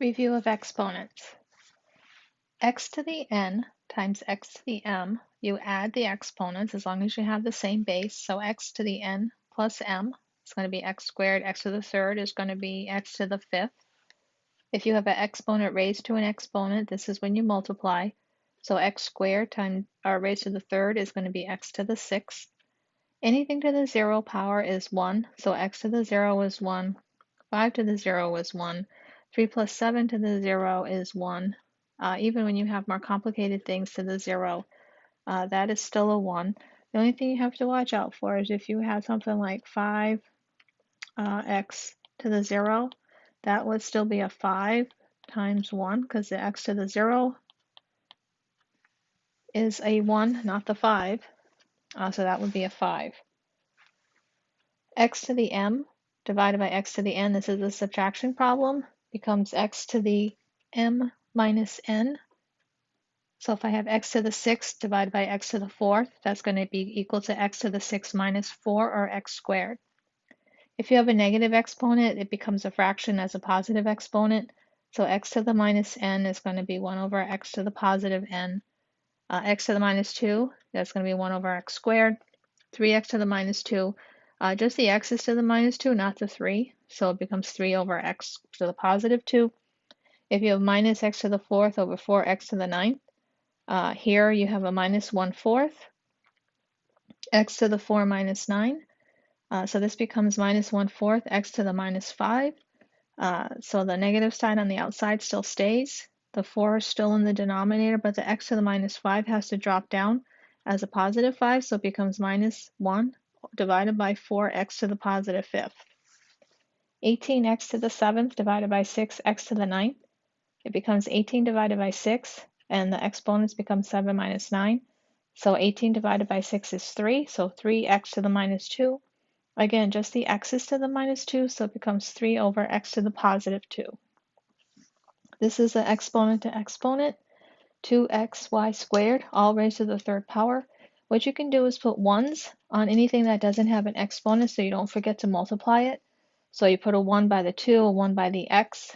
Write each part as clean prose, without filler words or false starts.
Review of exponents. X to the n times x to the m. You add the exponents as long as you have the same base. So x to the n plus m is going to be x squared. X to the third is going to be x to the fifth. If you have an exponent raised to an exponent, this is when you multiply. So x squared times raised to the third is going to be x to the sixth. Anything to the 0 power is 1. So x to the 0 is 1. 5 to the 0 is 1. 3 plus 7 to the 0 is 1. Even when you have more complicated things to the 0, that is still a 1. The only thing you have to watch out for is if you had something like 5x to the 0, that would still be a 5 times 1 because the x to the 0 is a 1, not the 5. So that would be a 5. X to the m divided by x to the n, this is a subtraction problem, becomes x to the m minus n. So if I have x to the 6th divided by x to the 4th, that's going to be equal to x to the 6 minus 4, or x squared. If you have a negative exponent, it becomes a fraction as a positive exponent. So x to the minus n is going to be 1 over x to the positive n. X to the minus 2, that's going to be 1 over x squared. 3x to the minus 2. Just the x's to the minus 2, not the 3. So it becomes 3 over x to the positive 2. If you have minus x to the 4th over 4x to the 9th, here you have a minus 1/4, x to the 4 minus 9. So this becomes minus 1/4 x to the minus 5. So the negative sign on the outside still stays. The 4 is still in the denominator, but the x to the minus 5 has to drop down as a positive 5, so it becomes minus 1 divided by 4x to the positive 5th. 18x to the 7th divided by 6x to the 9th. It becomes 18 divided by 6, and the exponents become 7 minus 9. So 18 divided by 6 is 3, so 3x to the minus 2. Again, just the x's to the minus 2, so it becomes 3 over x to the positive 2. This is an exponent to exponent, 2xy squared, all raised to the third power. What you can do is put 1s on anything that doesn't have an exponent so you don't forget to multiply it. So you put a 1 by the 2, a 1 by the x.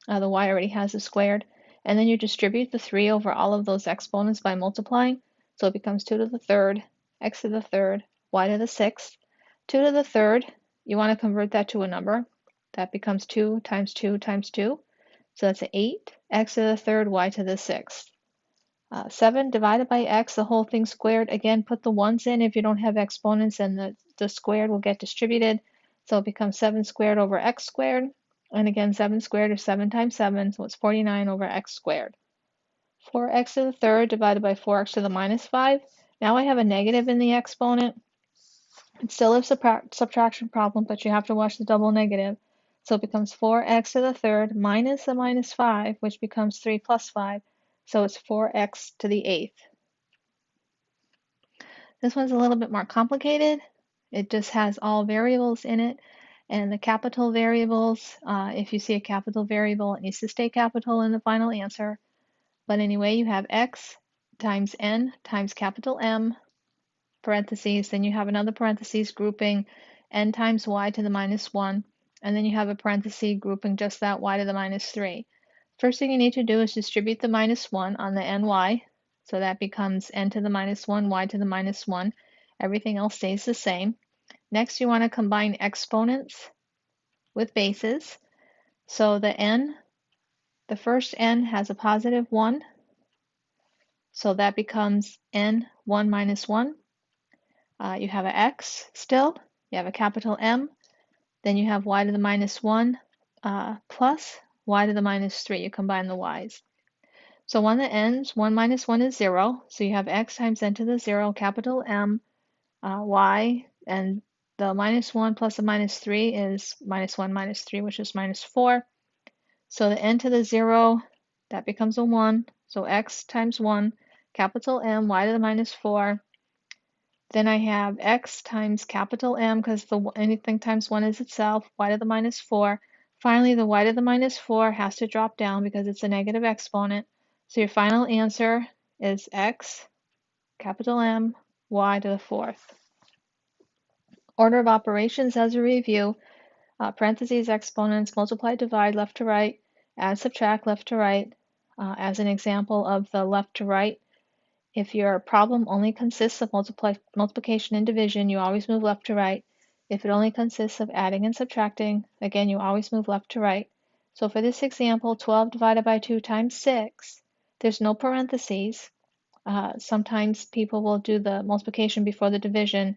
The y already has a squared. And then you distribute the 3 over all of those exponents by multiplying. So it becomes 2 to the third, x to the third, y to the sixth. 2 to the third, you want to convert that to a number. That becomes 2 times 2 times 2. So that's 8, x to the third, y to the sixth. 7 divided by x, the whole thing squared. Again, put the 1s in if you don't have exponents, and the squared will get distributed. So it becomes 7 squared over x squared. And again, 7 squared is 7 times 7, so it's 49 over x squared. 4x to the third divided by 4x to the minus 5. Now I have a negative in the exponent. It's still a subtraction problem, but you have to watch the double negative. So it becomes 4x to the third minus the minus 5, which becomes 3 plus 5. So it's 4x to the 8th. This one's a little bit more complicated. It just has all variables in it. And the capital variables, if you see a capital variable, it needs to stay capital in the final answer. But anyway, you have x times n times capital M, parentheses, then you have another parentheses grouping n times y to the minus 1, and then you have a parenthesis grouping just that y to the minus 3. First thing you need to do is distribute the minus 1 on the ny, so that becomes n to the minus 1, y to the minus 1. Everything else stays the same. Next, you want to combine exponents with bases. So the first n has a positive 1, so that becomes n 1 minus 1. You have an x still, you have a capital M, then you have y to the minus 1 plus y to the minus 3. You combine the y's. So on the ends, 1 minus 1 is 0. So you have x times n to the 0, capital M, y, and the minus 1 plus the minus 3 is minus 1 minus 3, which is minus 4. So the n to the 0, that becomes a 1. So x times 1, capital M, y to the minus 4. Then I have x times capital M, because anything times 1 is itself, y to the minus 4. Finally, the y to the minus 4 has to drop down because it's a negative exponent. So your final answer is x, capital M, y to the 4th. Order of operations as a review, parentheses, exponents, multiply, divide, left to right, Add, subtract, left to right. As an example of the left to right, if your problem only consists of multiplication and division, you always move left to right. If it only consists of adding and subtracting, again, you always move left to right. So for this example, 12 divided by 2 times 6, there's no parentheses. Sometimes people will do the multiplication before the division,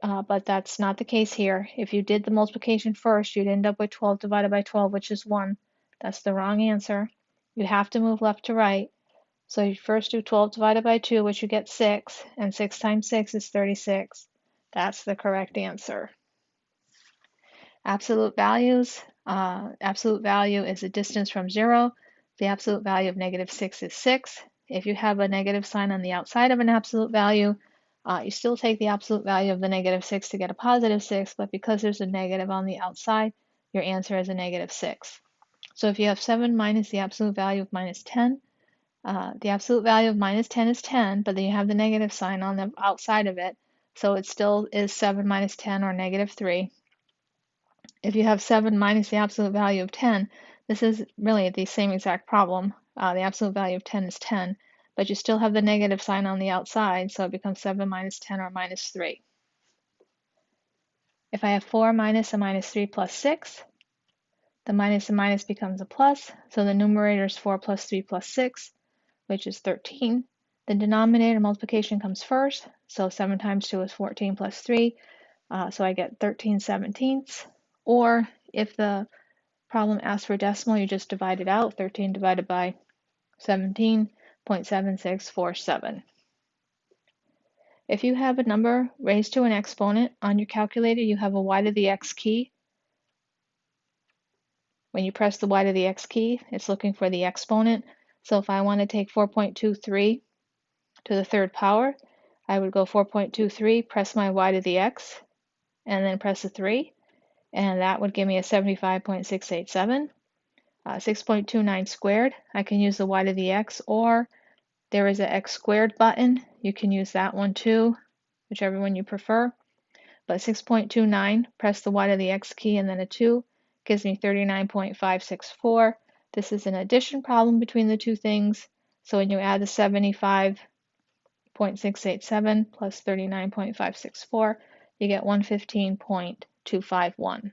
but that's not the case here. If you did the multiplication first, you'd end up with 12 divided by 12, which is 1. That's the wrong answer. You have to move left to right. So you first do 12 divided by 2, which you get 6, and 6 times 6 is 36. That's the correct answer. Absolute values. Absolute value is the distance from 0. The absolute value of -6 is 6. If you have a negative sign on the outside of an absolute value, you still take the absolute value of the -6 to get a +6, but because there's a negative on the outside, your answer is a -6. So if you have 7 minus the absolute value of -10, the absolute value of -10 is 10, but then you have the negative sign on the outside of it, so it still is 7 minus 10, or -3. If you have 7 minus the absolute value of 10, this is really the same exact problem. The absolute value of 10 is 10, but you still have the negative sign on the outside, so it becomes 7 minus 10, or -3. If I have 4 minus a -3 plus 6, the minus and minus becomes a plus, so the numerator is 4 plus 3 plus 6, which is 13. The denominator multiplication comes first, so 7 times 2 is 14 plus 3, so I get 13/17. Or if the problem asks for decimal, you just divide it out. 13 divided by 17.7647. If you have a number raised to an exponent on your calculator, you have a y to the x key. When you press the y to the x key, it's looking for the exponent. So if I want to take 4.23 to the third power, I would go 4.23, press my y to the x, and then press a 3, and that would give me a 75.687. 6.29 squared, I can use the y to the x, or there is an x squared button. You can use that one too, whichever one you prefer. But 6.29, press the y to the x key and then a 2, gives me 39.564. This is an addition problem between the two things. So when you add the 75.687 plus 39.564, you get 115.251.